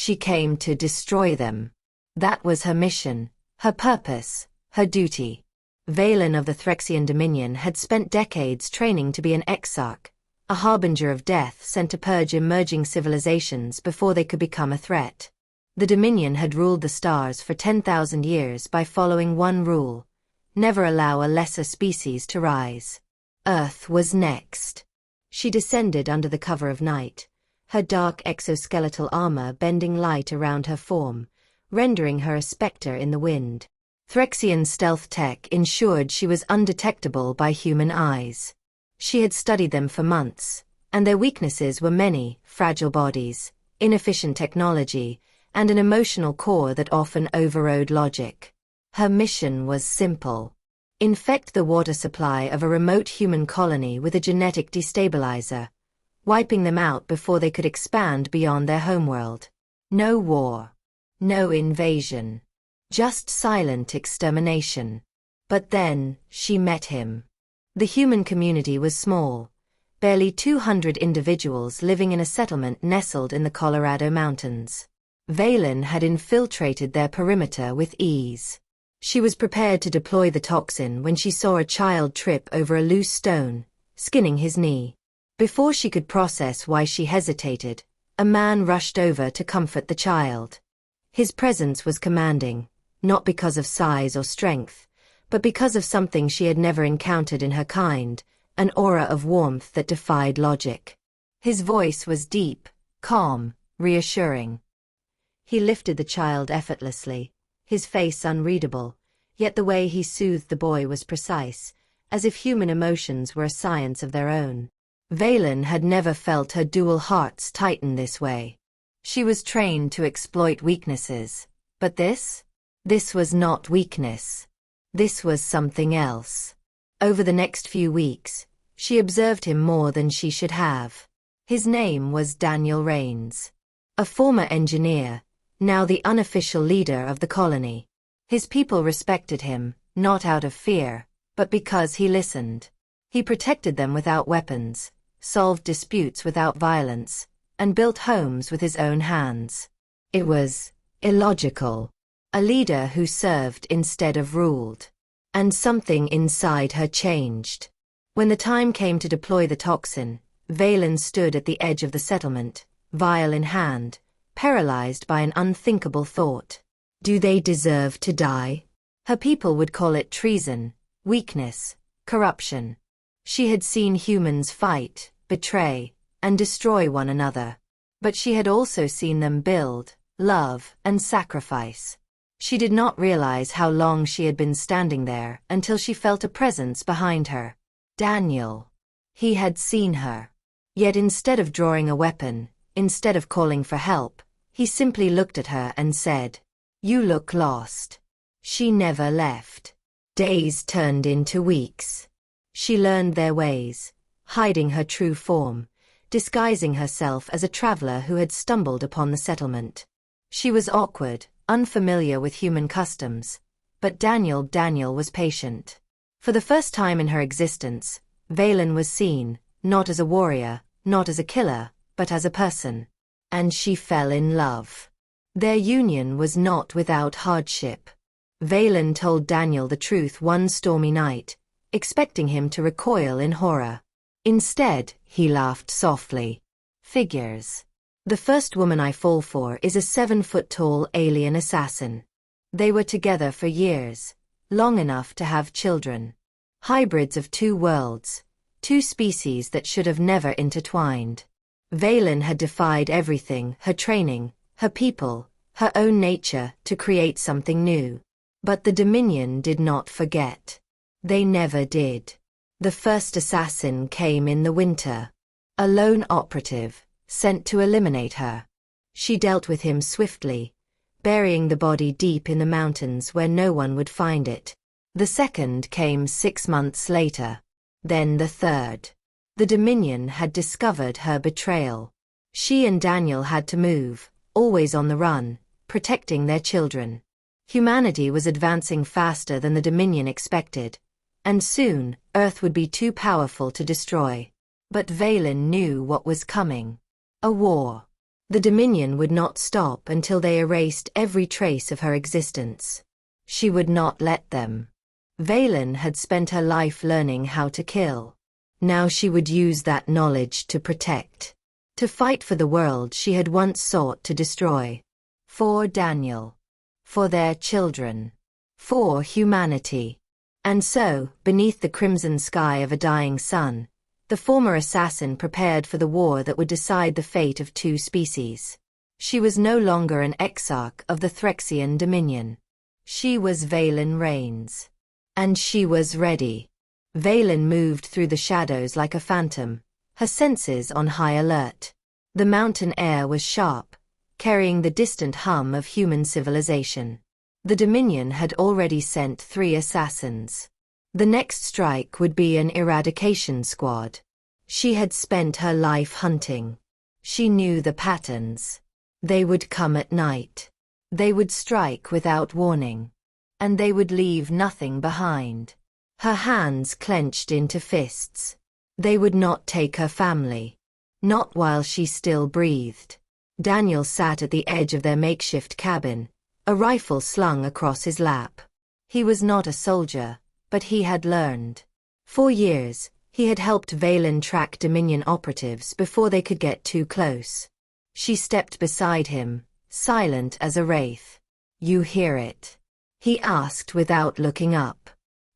She came to destroy them. That was her mission, her purpose, her duty. Valen of the Threxian Dominion had spent decades training to be an exarch, a harbinger of death sent to purge emerging civilizations before they could become a threat. The Dominion had ruled the stars for 10,000 years by following one rule: never allow a lesser species to rise. Earth was next. She descended under the cover of night, her dark exoskeletal armor bending light around her form, rendering her a specter in the wind. Threxian stealth tech ensured she was undetectable by human eyes. She had studied them for months, and their weaknesses were many: fragile bodies, inefficient technology, and an emotional core that often overrode logic. Her mission was simple: infect the water supply of a remote human colony with a genetic destabilizer, wiping them out before they could expand beyond their homeworld. No war. No invasion. Just silent extermination. But then, she met him. The human community was small, barely 200 individuals living in a settlement nestled in the Colorado Mountains. Valen had infiltrated their perimeter with ease. She was prepared to deploy the toxin when she saw a child trip over a loose stone, skinning his knee. Before she could process why she hesitated, a man rushed over to comfort the child. His presence was commanding, not because of size or strength, but because of something she had never encountered in her kind, an aura of warmth that defied logic. His voice was deep, calm, reassuring. He lifted the child effortlessly, his face unreadable, yet the way he soothed the boy was precise, as if human emotions were a science of their own. Valen had never felt her dual hearts tighten this way. She was trained to exploit weaknesses, but this was not weakness. This was something else. Over the next few weeks, she observed him more than she should have. His name was Daniel Rains. A former engineer, now the unofficial leader of the colony. His people respected him, not out of fear, but because he listened. He protected them without weapons, solved disputes without violence, and built homes with his own hands. It was illogical. A leader who served instead of ruled. And something inside her changed. When the time came to deploy the toxin, Valen stood at the edge of the settlement, vial in hand, paralyzed by an unthinkable thought. Do they deserve to die? Her people would call it treason, weakness, corruption. She had seen humans fight, betray, and destroy one another. But she had also seen them build, love, and sacrifice. She did not realize how long she had been standing there until she felt a presence behind her. Daniel. He had seen her. Yet instead of drawing a weapon, instead of calling for help, he simply looked at her and said, "You look lost." She never left. Days turned into weeks. She learned their ways, hiding her true form, disguising herself as a traveler who had stumbled upon the settlement. She was awkward, unfamiliar with human customs, but Daniel was patient. For the first time in her existence, Valen was seen, not as a warrior, not as a killer, but as a person. And she fell in love. Their union was not without hardship. Valen told Daniel the truth one stormy night, expecting him to recoil in horror. Instead, he laughed softly. Figures. The first woman I fall for is a 7-foot-tall alien assassin. They were together for years, long enough to have children. Hybrids of two worlds, two species that should have never intertwined. Valen had defied everything, her training, her people, her own nature, to create something new. But the Dominion did not forget. They never did. The first assassin came in the winter. A lone operative, sent to eliminate her. She dealt with him swiftly, burying the body deep in the mountains where no one would find it. The second came 6 months later. Then the third. The Dominion had discovered her betrayal. She and Daniel had to move, always on the run, protecting their children. Humanity was advancing faster than the Dominion expected, and soon, Earth would be too powerful to destroy. But Valen knew what was coming. A war. The Dominion would not stop until they erased every trace of her existence. She would not let them. Valen had spent her life learning how to kill. Now she would use that knowledge to protect. To fight for the world she had once sought to destroy. For Daniel. For their children. For humanity. And so, beneath the crimson sky of a dying sun, the former assassin prepared for the war that would decide the fate of two species. She was no longer an exarch of the Threxian Dominion. She was Valen Rains. And she was ready. Valen moved through the shadows like a phantom, her senses on high alert. The mountain air was sharp, carrying the distant hum of human civilization. The Dominion had already sent 3 assassins. The next strike would be an eradication squad. She had spent her life hunting. She knew the patterns. They would come at night. They would strike without warning. And they would leave nothing behind. Her hands clenched into fists. They would not take her family. Not while she still breathed. Daniel sat at the edge of their makeshift cabin, a rifle slung across his lap. He was not a soldier, but he had learned. For years, he had helped Valen track Dominion operatives before they could get too close. She stepped beside him, silent as a wraith. "You hear it?" he asked without looking up.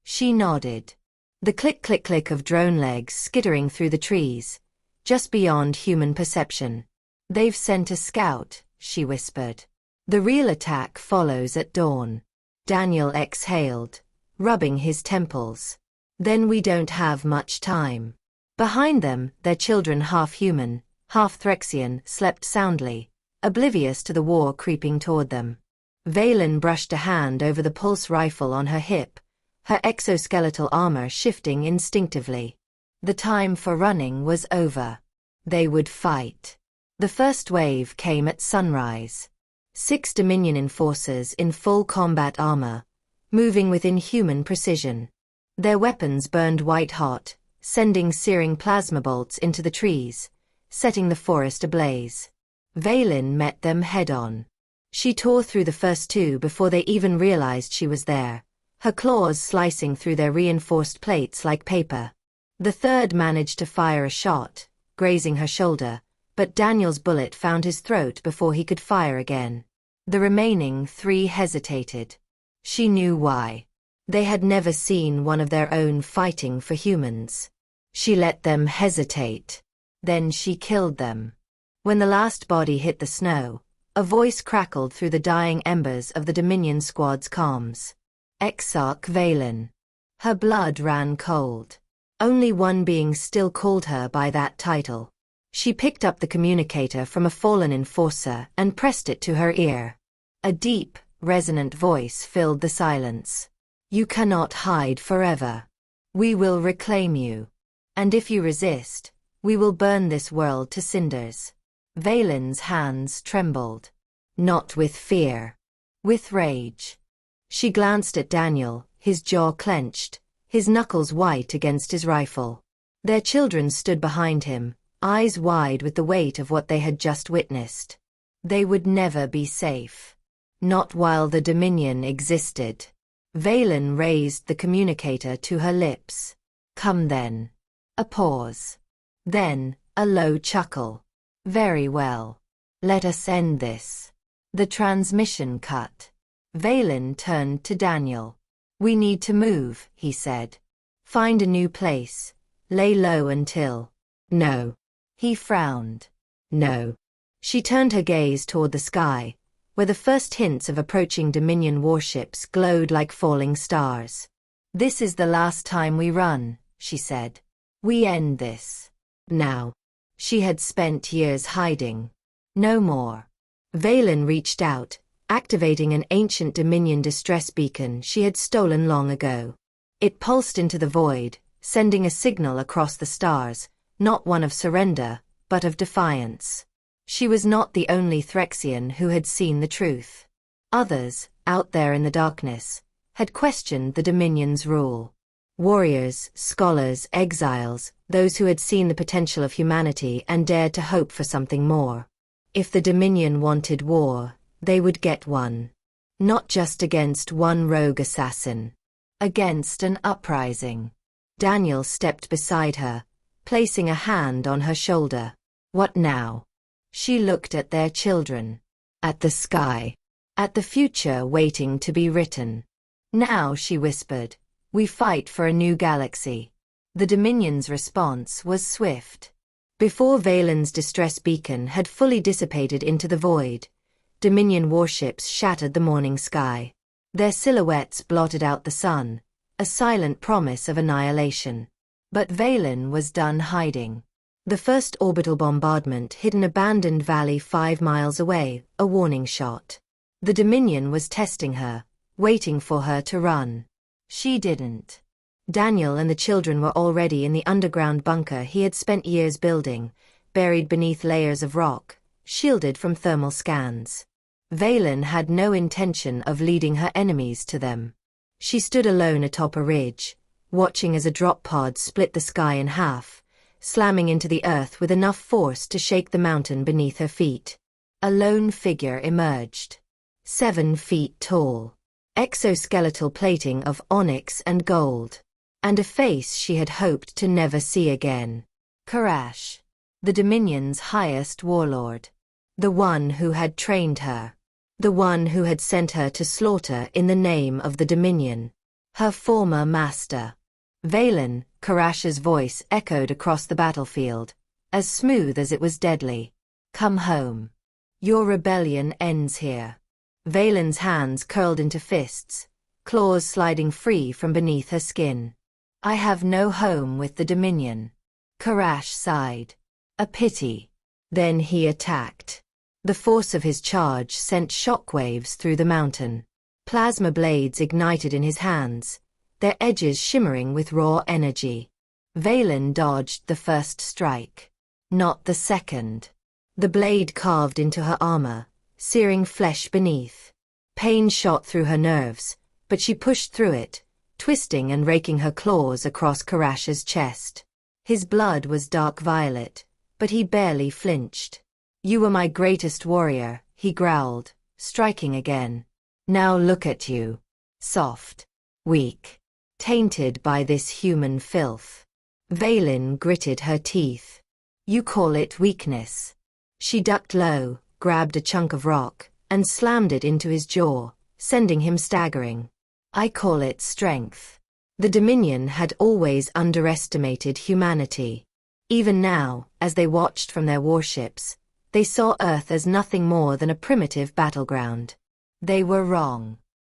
She nodded. The click-click-click of drone legs skittering through the trees, just beyond human perception. "They've sent a scout," she whispered. "The real attack follows at dawn." Daniel exhaled, rubbing his temples. "Then we don't have much time." Behind them, their children, half human, half Threxian, slept soundly, oblivious to the war creeping toward them. Valen brushed a hand over the pulse rifle on her hip, her exoskeletal armor shifting instinctively. The time for running was over. They would fight. The first wave came at sunrise. 6 Dominion enforcers in full combat armor, moving with inhuman precision. Their weapons burned white-hot, sending searing plasma bolts into the trees, setting the forest ablaze. Valen met them head-on. She tore through the first 2 before they even realized she was there, her claws slicing through their reinforced plates like paper. The third managed to fire a shot, grazing her shoulder, but Daniel's bullet found his throat before he could fire again. The remaining 3 hesitated. She knew why. They had never seen one of their own fighting for humans. She let them hesitate. Then she killed them. When the last body hit the snow, a voice crackled through the dying embers of the Dominion squad's comms. "Exarch Valen." Her blood ran cold. Only one being still called her by that title. She picked up the communicator from a fallen enforcer and pressed it to her ear. A deep, resonant voice filled the silence. "You cannot hide forever. We will reclaim you. And if you resist, we will burn this world to cinders." Valen's hands trembled. Not with fear. With rage. She glanced at Daniel, his jaw clenched, his knuckles white against his rifle. Their children stood behind him, eyes wide with the weight of what they had just witnessed. They would never be safe. Not while the Dominion existed. Valen raised the communicator to her lips. "Come then." A pause. Then, a low chuckle. "Very well. Let us end this." The transmission cut. Valen turned to Daniel. "We need to move," he said. "Find a new place. Lay low until—" "No." He frowned. "No." She turned her gaze toward the sky, where the first hints of approaching Dominion warships glowed like falling stars. "This is the last time we run," she said. "We end this. Now." She had spent years hiding. No more. Valen reached out, activating an ancient Dominion distress beacon she had stolen long ago. It pulsed into the void, sending a signal across the stars, not one of surrender, but of defiance. She was not the only Threxian who had seen the truth. Others, out there in the darkness, had questioned the Dominion's rule. Warriors, scholars, exiles, those who had seen the potential of humanity and dared to hope for something more. If the Dominion wanted war, they would get one. Not just against one rogue assassin. Against an uprising. Daniel stepped beside her, placing a hand on her shoulder. What now? She looked at their children. At the sky. At the future waiting to be written. Now, she whispered, we fight for a new galaxy. The Dominion's response was swift. Before Valen's distress beacon had fully dissipated into the void, Dominion warships shattered the morning sky. Their silhouettes blotted out the sun, a silent promise of annihilation. But Valen was done hiding. The first orbital bombardment hit an abandoned valley 5 miles away, a warning shot. The Dominion was testing her, waiting for her to run. She didn't. Daniel and the children were already in the underground bunker he had spent years building, buried beneath layers of rock, shielded from thermal scans. Valen had no intention of leading her enemies to them. She stood alone atop a ridge, watching as a drop pod split the sky in half, slamming into the earth with enough force to shake the mountain beneath her feet. A lone figure emerged. 7 feet tall. Exoskeletal plating of onyx and gold. And a face she had hoped to never see again. Karash. The Dominion's highest warlord. The one who had trained her. The one who had sent her to slaughter in the name of the Dominion. Her former master. Valen, Karash's voice echoed across the battlefield, as smooth as it was deadly. Come home. Your rebellion ends here. Valen's hands curled into fists, claws sliding free from beneath her skin. I have no home with the Dominion. Karash sighed. A pity. Then he attacked. The force of his charge sent shockwaves through the mountain. Plasma blades ignited in his hands, their edges shimmering with raw energy. Valen dodged the first strike. Not the second. The blade carved into her armor, searing flesh beneath. Pain shot through her nerves, but she pushed through it, twisting and raking her claws across Karash's chest. His blood was dark violet, but he barely flinched. You were my greatest warrior, he growled, striking again. Now look at you. Soft. Weak. Tainted by this human filth. Valen gritted her teeth. You call it weakness. She ducked low, grabbed a chunk of rock, and slammed it into his jaw, sending him staggering. I call it strength. The Dominion had always underestimated humanity. Even now, as they watched from their warships, they saw Earth as nothing more than a primitive battleground. They were wrong.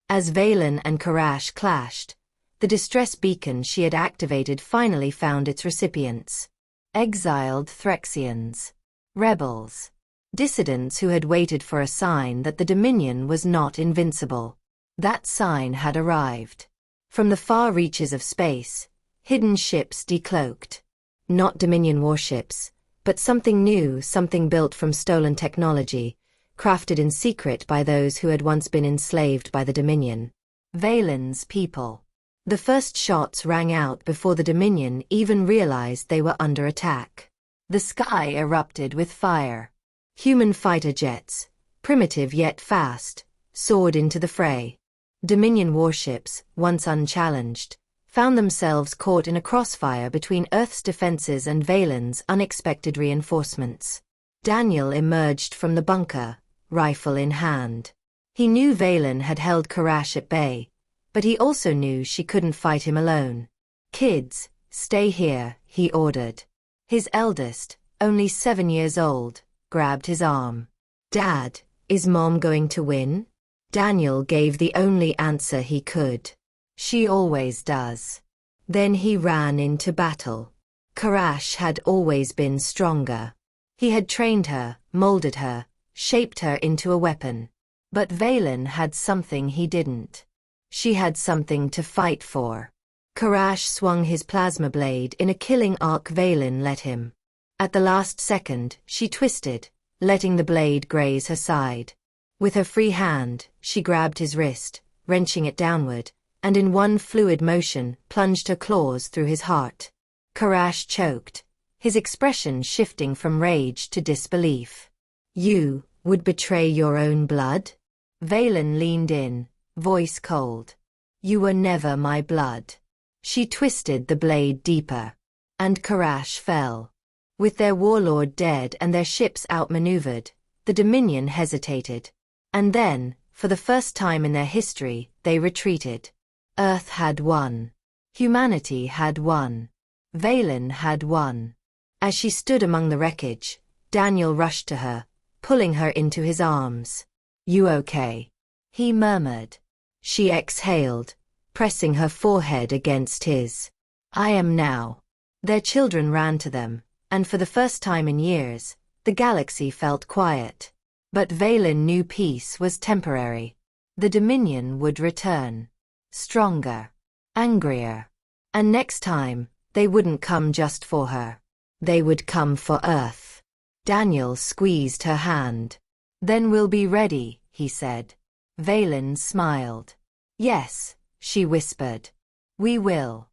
As Valen and Karash clashed, the distress beacon she had activated finally found its recipients. Exiled Threxians. Rebels. Dissidents who had waited for a sign that the Dominion was not invincible. That sign had arrived. From the far reaches of space, hidden ships decloaked. Not Dominion warships, but something new, something built from stolen technology, crafted in secret by those who had once been enslaved by the Dominion. Valen's people. The first shots rang out before the Dominion even realized they were under attack. The sky erupted with fire. Human fighter jets, primitive yet fast, soared into the fray. Dominion warships, once unchallenged, found themselves caught in a crossfire between Earth's defenses and Valen's unexpected reinforcements. Daniel emerged from the bunker, rifle in hand. He knew Valen had held Karash at bay, but he also knew she couldn't fight him alone. Kids, stay here, he ordered. His eldest, only 7 years old, grabbed his arm. Dad, is Mom going to win? Daniel gave the only answer he could. She always does. Then he ran into battle. Karash had always been stronger. He had trained her, molded her, shaped her into a weapon. But Valen had something he didn't. She had something to fight for. Karash swung his plasma blade in a killing arc Valen let him. At the last second, she twisted, letting the blade graze her side. With her free hand, she grabbed his wrist, wrenching it downward, and in one fluid motion, plunged her claws through his heart. Karash choked, his expression shifting from rage to disbelief. You would betray your own blood? Valen leaned in, voice cold. You were never my blood. She twisted the blade deeper. And Karash fell. With their warlord dead and their ships outmaneuvered, the Dominion hesitated. And then, for the first time in their history, they retreated. Earth had won. Humanity had won. Valen had won. As she stood among the wreckage, Daniel rushed to her, pulling her into his arms. You okay? He murmured. She exhaled, pressing her forehead against his. I am now. Their children ran to them, and for the first time in years, the galaxy felt quiet. But Valen knew peace was temporary. The Dominion would return. Stronger. Angrier. And next time, they wouldn't come just for her. They would come for Earth. Daniel squeezed her hand. Then we'll be ready, he said. Valen smiled. Yes, she whispered. We will.